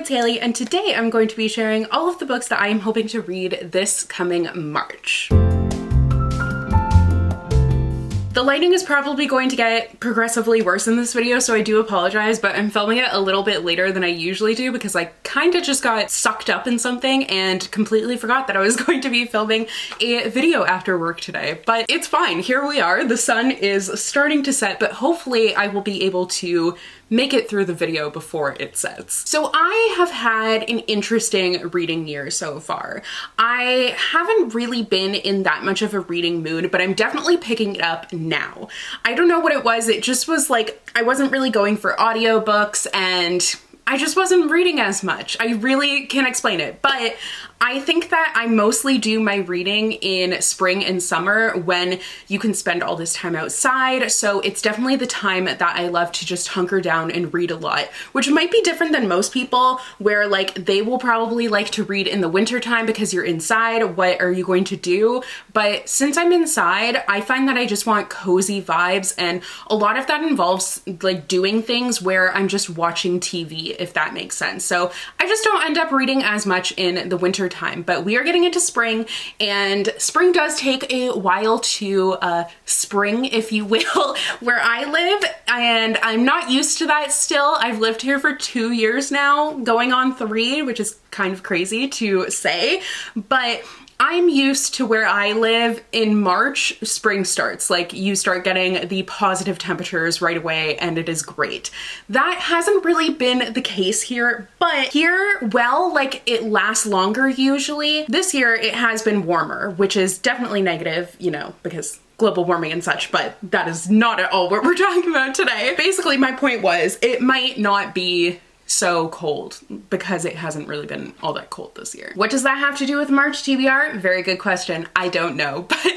it's Hailey, and today I'm going to be sharing all of the books that I am hoping to read this coming March. The lighting is probably going to get progressively worse in this video, so I do apologize, but I'm filming it a little bit later than I usually do because I kind of just got sucked up in something and completely forgot that I was going to be filming a video after work today. But it's fine, here we are. The sun is starting to set, but hopefully I will be able to make it through the video before it sets. So I have had an interesting reading year so far. I haven't really been in that much of a reading mood, but I'm definitely picking it up now. I don't know what it was, it just was like, I wasn't really going for audiobooks and I just wasn't reading as much. I really can't explain it, but I think that I mostly do my reading in spring and summer when you can spend all this time outside. So it's definitely the time that I love to just hunker down and read a lot, which might be different than most people where like they will probably like to read in the winter time because you're inside. What are you going to do? But since I'm inside, I find that I just want cozy vibes, and a lot of that involves like doing things where I'm just watching TV, if that makes sense. So I just don't end up reading as much in the winter time, but we are getting into spring, and spring does take a while to spring, if you will, where I live, and I'm not used to that still. I've lived here for 2 years now, going on 3, which is kind of crazy to say, but I'm used to where I live in March, spring starts. Like you start getting the positive temperatures right away and it is great. That hasn't really been the case here, but here, well, like it lasts longer usually. This year it has been warmer, which is definitely negative, you know, because global warming and such, but that is not at all what we're talking about today. Basically, my point was it might not be so cold because it hasn't really been all that cold this year. What does that have to do with March TBR? Very good question. I don't know, but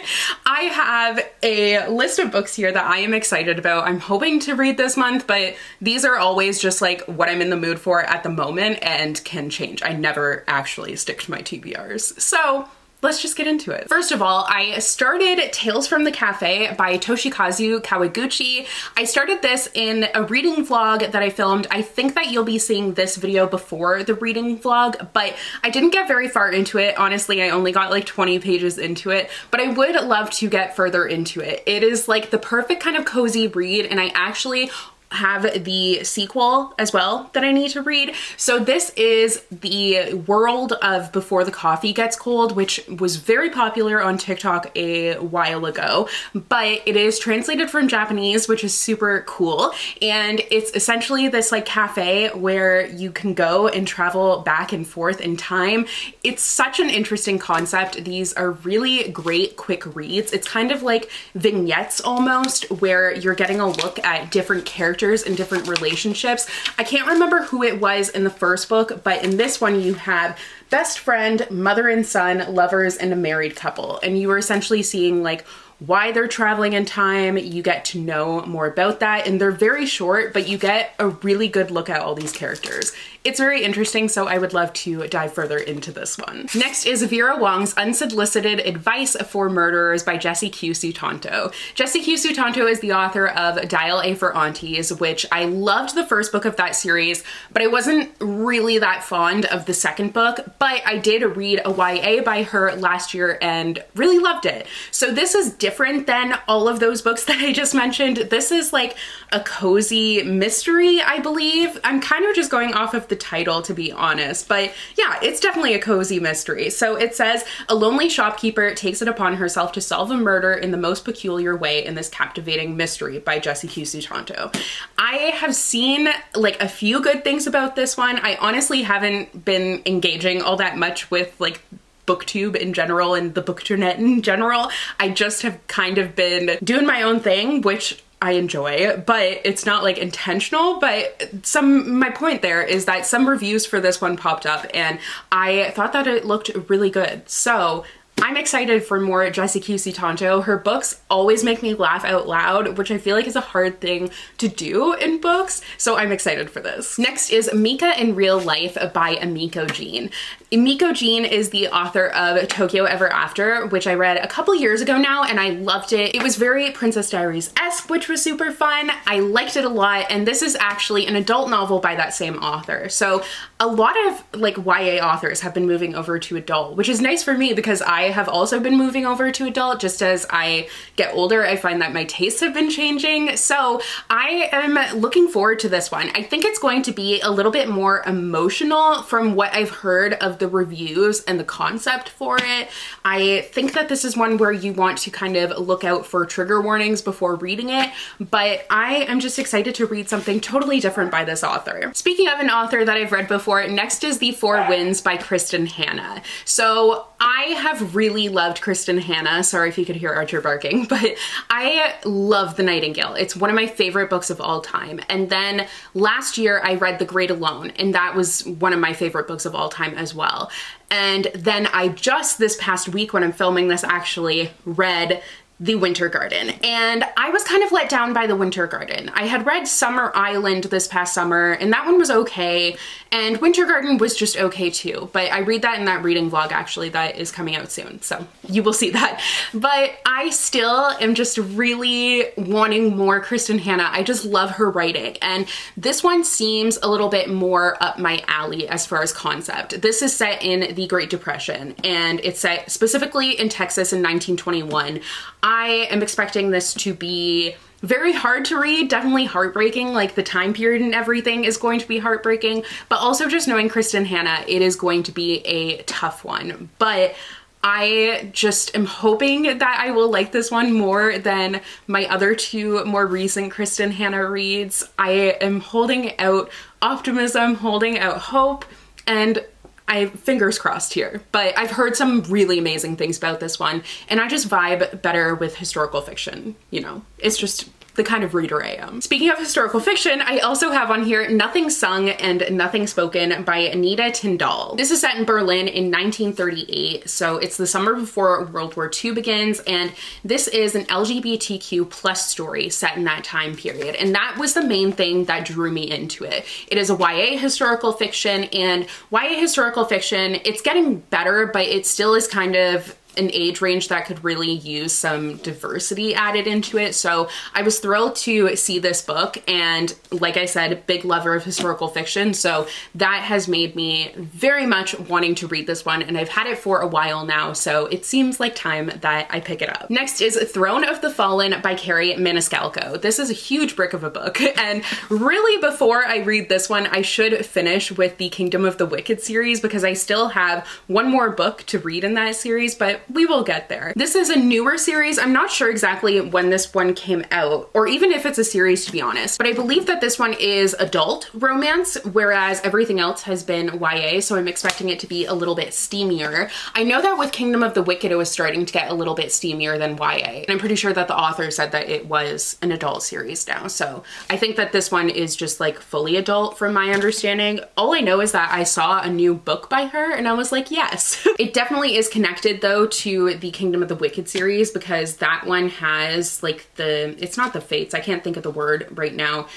I have a list of books here that I am excited about. I'm hoping to read this month, but these are always just like what I'm in the mood for at the moment and can change. I never actually stick to my TBRs. So let's just get into it. First of all, I started Tales from the Cafe by Toshikazu Kawaguchi. I started this in a reading vlog that I filmed. I think that you'll be seeing this video before the reading vlog, but I didn't get very far into it. Honestly, I only got like 20 pages into it, but I would love to get further into it. It is like the perfect kind of cozy read, and I actually have the sequel as well that I need to read. So this is the world of Before the Coffee Gets Cold, which was very popular on TikTok a while ago, but it is translated from Japanese, which is super cool. And it's essentially this like cafe where you can go and travel back and forth in time. It's such an interesting concept. These are really great quick reads. It's kind of like vignettes almost, where you're getting a look at different characters and different relationships. I can't remember who it was in the first book, but in this one you have best friend, mother and son, lovers, and a married couple. And you are essentially seeing like why they're traveling in time. You get to know more about that, and they're very short, but you get a really good look at all these characters. It's very interesting, so I would love to dive further into this one. Next is Vera Wong's Unsolicited Advice for Murderers by Jessie Q. Sutanto. Jessie Q. Sutanto is the author of Dial A for Aunties, which I loved the first book of that series, but I wasn't really that fond of the second book, but I did read a YA by her last year and really loved it. So this is different than all of those books that I just mentioned. This is like a cozy mystery, I believe. I'm kind of just going off of the title, to be honest, but yeah, it's definitely a cozy mystery. So it says, a lonely shopkeeper takes it upon herself to solve a murder in the most peculiar way in this captivating mystery by Jessie Q. Sutanto. I have seen like a few good things about this one. I honestly haven't been engaging all that much with like booktube in general and the bookternet in general. I just have kind of been doing my own thing, which I enjoy, but it's not like intentional. But my point there is that some reviews for this one popped up and I thought that it looked really good. So I'm excited for more Jessie Q. Sutanto. Her books always make me laugh out loud, which I feel like is a hard thing to do in books, so I'm excited for this. Next is Mika in Real Life by Emiko Jean. Emiko Jean is the author of Tokyo Ever After, which I read a couple years ago now, and I loved it. It was very Princess Diaries-esque, which was super fun. I liked it a lot, and this is actually an adult novel by that same author. So a lot of like YA authors have been moving over to adult, which is nice for me because I have also been moving over to adult. Just as I get older, I find that my tastes have been changing. So I am looking forward to this one. I think it's going to be a little bit more emotional from what I've heard of the reviews and the concept for it. I think that this is one where you want to kind of look out for trigger warnings before reading it, but I am just excited to read something totally different by this author. Speaking of an author that I've read before, next is The Four Winds by Kristen Hanna. So I have really loved Kristen Hanna. Sorry if you could hear Archer barking, but I love The Nightingale. It's one of my favorite books of all time. And then last year I read The Great Alone, and that was one of my favorite books of all time as well. And then I just this past week when I'm filming this actually read The Winter Garden, and I was kind of let down by The Winter Garden. I had read Summer Island this past summer, and that one was okay, and Winter Garden was just okay too, but I read that in that reading vlog actually that is coming out soon, so you will see that. But I still am just really wanting more Kristen Hanna. I just love her writing, and this one seems a little bit more up my alley as far as concept. This is set in the Great Depression, and it's set specifically in Texas in 1921. I am expecting this to be very hard to read, definitely heartbreaking, like the time period and everything is going to be heartbreaking, but also just knowing Kristen Hanna, it is going to be a tough one. But I just am hoping that I will like this one more than my other two more recent Kristen Hanna reads. I am holding out optimism, holding out hope, and I fingers crossed here, but I've heard some really amazing things about this one, and I just vibe better with historical fiction, you know? It's just the kind of reader I am. Speaking of historical fiction, I also have on here Nothing Sung and Nothing Spoken by Anita Tyndall. This is set in Berlin in 1938, so it's the summer before World War II begins, and this is an LGBTQ plus story set in that time period, and that was the main thing that drew me into it. It is a YA historical fiction, and YA historical fiction, it's getting better, but it still is kind of an age range that could really use some diversity added into it. So I was thrilled to see this book, and like I said, big lover of historical fiction, so that has made me very much wanting to read this one, and I've had it for a while now, so it seems like time that I pick it up. Next is Throne of the Fallen by Carrie Maniscalco. This is a huge brick of a book, and really before I read this one, I should finish with the Kingdom of the Wicked series because I still have one more book to read in that series, but we will get there. This is a newer series. I'm not sure exactly when this one came out, or even if it's a series, to be honest, but I believe that this one is adult romance, whereas everything else has been YA, so I'm expecting it to be a little bit steamier. I know that with Kingdom of the Wicked, it was starting to get a little bit steamier than YA, and I'm pretty sure that the author said that it was an adult series now, so I think that this one is just like fully adult from my understanding. All I know is that I saw a new book by her, and I was like, yes. It definitely is connected though to the Kingdom of the Wicked series, because that one has like it's not the fates, I can't think of the word right now,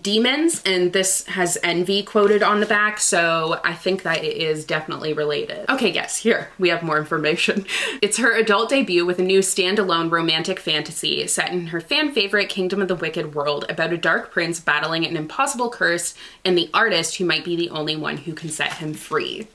demons, and this has envy quoted on the back, so I think that it is definitely related. Okay, yes, here we have more information. It's her adult debut with a new standalone romantic fantasy set in her fan favorite Kingdom of the Wicked world about a dark prince battling an impossible curse and the artist who might be the only one who can set him free.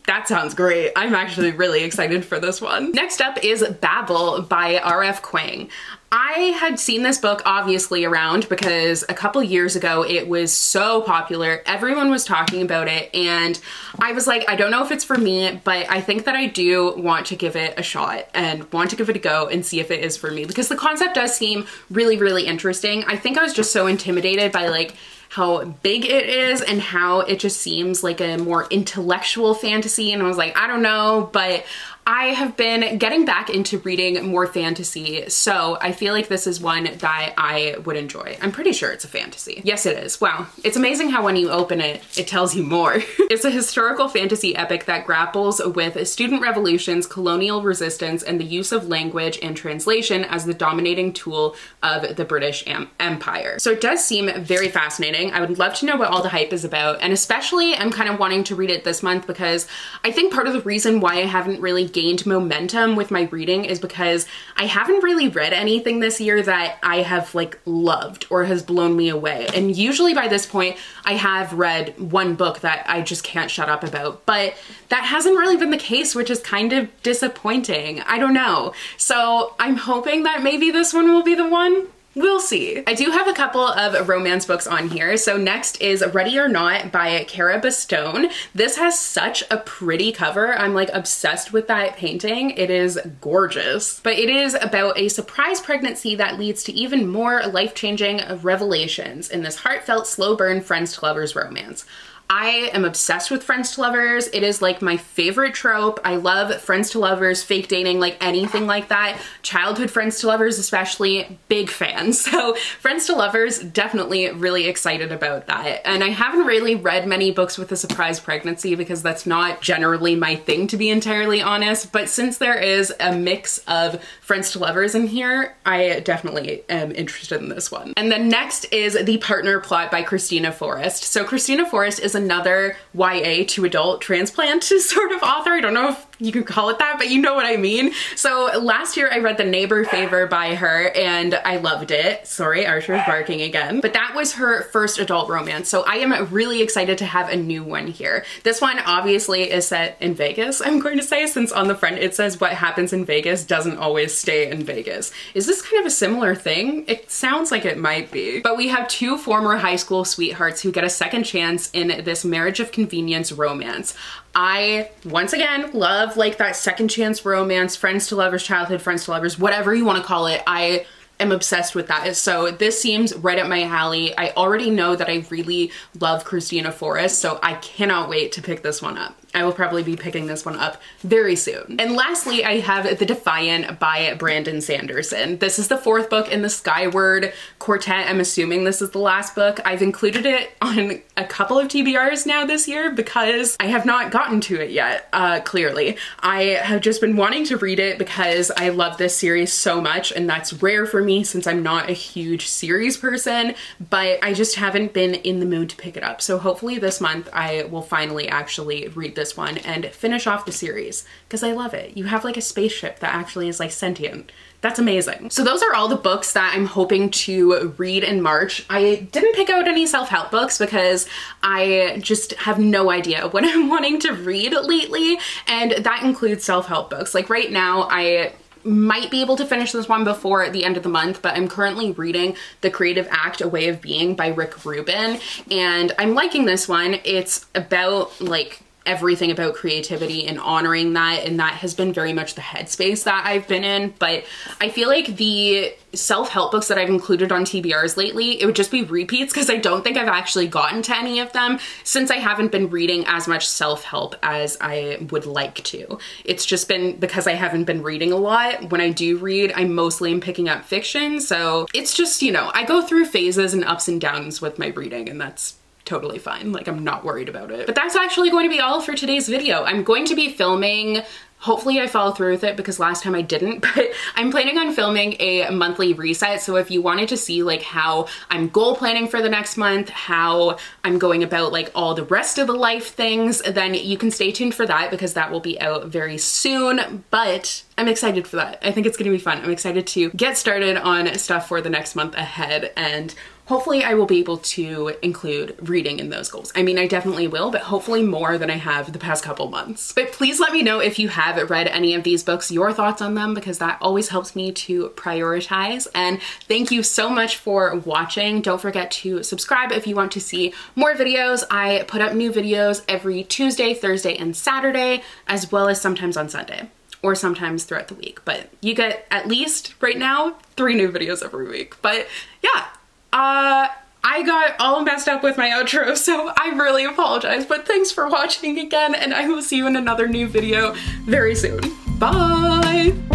That sounds great. I'm actually really excited for this one. Next up is Babel by R.F. Kuang. I had seen this book obviously around because a couple years ago it was so popular. Everyone was talking about it, and I was like, I don't know if it's for me, but I think that I do want to give it a shot and want to give it a go and see if it is for me, because the concept does seem really, really interesting. I think I was just so intimidated by like how big it is and how it just seems like a more intellectual fantasy, and I was like, I don't know, but I have been getting back into reading more fantasy, so I feel like this is one that I would enjoy. I'm pretty sure it's a fantasy. Yes, it is. Wow. It's amazing how when you open it, it tells you more. It's a historical fantasy epic that grapples with student revolutions, colonial resistance, and the use of language and translation as the dominating tool of the British Empire. So it does seem very fascinating. I would love to know what all the hype is about, and especially I'm kind of wanting to read it this month because I think part of the reason why I haven't really gained momentum with my reading is because I haven't really read anything this year that I have like loved or has blown me away. And usually by this point, I have read one book that I just can't shut up about, but that hasn't really been the case, which is kind of disappointing. I don't know. So I'm hoping that maybe this one will be the one. We'll see. I do have a couple of romance books on here. So next is Ready or Not by Cara Bastone. This has such a pretty cover. I'm like obsessed with that painting. It is gorgeous. But it is about a surprise pregnancy that leads to even more life-changing revelations in this heartfelt, slow burn friends to lovers romance. I am obsessed with friends to lovers. It is like my favorite trope. I love friends to lovers, fake dating, like anything like that. Childhood friends to lovers especially, big fan. So friends to lovers, definitely really excited about that. And I haven't really read many books with a surprise pregnancy because that's not generally my thing, to be entirely honest. But since there is a mix of friends to lovers in here, I definitely am interested in this one. And then next is The Partner Plot by Christina Forrest. So Christina Forrest is another YA to adult transplant sort of author. I don't know if you could call it that, but you know what I mean. So last year I read The Neighbor Favor by her and I loved it. Sorry, Archer's barking again. But that was her first adult romance. So I am really excited to have a new one here. This one obviously is set in Vegas, I'm going to say, since on the front it says what happens in Vegas doesn't always stay in Vegas. Is this kind of a similar thing? It sounds like it might be. But we have two former high school sweethearts who get a second chance in this marriage of convenience romance. I, once again, love like that second chance romance, friends to lovers, childhood friends to lovers, whatever you want to call it. I am obsessed with that. So this seems right up my alley. I already know that I really love Christina Forrest, so I cannot wait to pick this one up. I will probably be picking this one up very soon. And lastly, I have The Defiant by Brandon Sanderson. This is the fourth book in the Skyward Quartet. I'm assuming this is the last book. I've included it on a couple of TBRs now this year because I have not gotten to it yet, clearly. I have just been wanting to read it because I love this series so much, and that's rare for me since I'm not a huge series person, but I just haven't been in the mood to pick it up. So hopefully this month I will finally actually read this one and finish off the series because I love it. You have like a spaceship that actually is like sentient. That's amazing. So those are all the books that I'm hoping to read in March. I didn't pick out any self-help books because I just have no idea what I'm wanting to read lately, and that includes self-help books. Like right now, I might be able to finish this one before the end of the month, but I'm currently reading The Creative Act, A Way of Being by Rick Rubin, and I'm liking this one. It's about like everything about creativity and honoring that, and that has been very much the headspace that I've been in. But I feel like the self-help books that I've included on TBRs lately, it would just be repeats because I don't think I've actually gotten to any of them since I haven't been reading as much self-help as I would like to. It's just been because I haven't been reading a lot. When I do read, I mostly am picking up fiction, so it's just, you know, I go through phases and ups and downs with my reading, and that's totally fine. Like, I'm not worried about it. But that's actually going to be all for today's video. I'm going to be filming, hopefully I follow through with it because last time I didn't, but I'm planning on filming a monthly reset. So if you wanted to see like how I'm goal planning for the next month, how I'm going about like all the rest of the life things, then you can stay tuned for that because that will be out very soon. But I'm excited for that. I think it's gonna be fun. I'm excited to get started on stuff for the next month ahead, and hopefully I will be able to include reading in those goals. I mean, I definitely will, but hopefully more than I have the past couple months. But please let me know if you have read any of these books, your thoughts on them, because that always helps me to prioritize. And thank you so much for watching. Don't forget to subscribe if you want to see more videos. I put up new videos every Tuesday, Thursday, and Saturday, as well as sometimes on Sunday, or sometimes throughout the week. But you get at least right now 3 new videos every week. But yeah, I got all messed up with my outro, so I really apologize, but thanks for watching again, and I will see you in another new video very soon. Bye!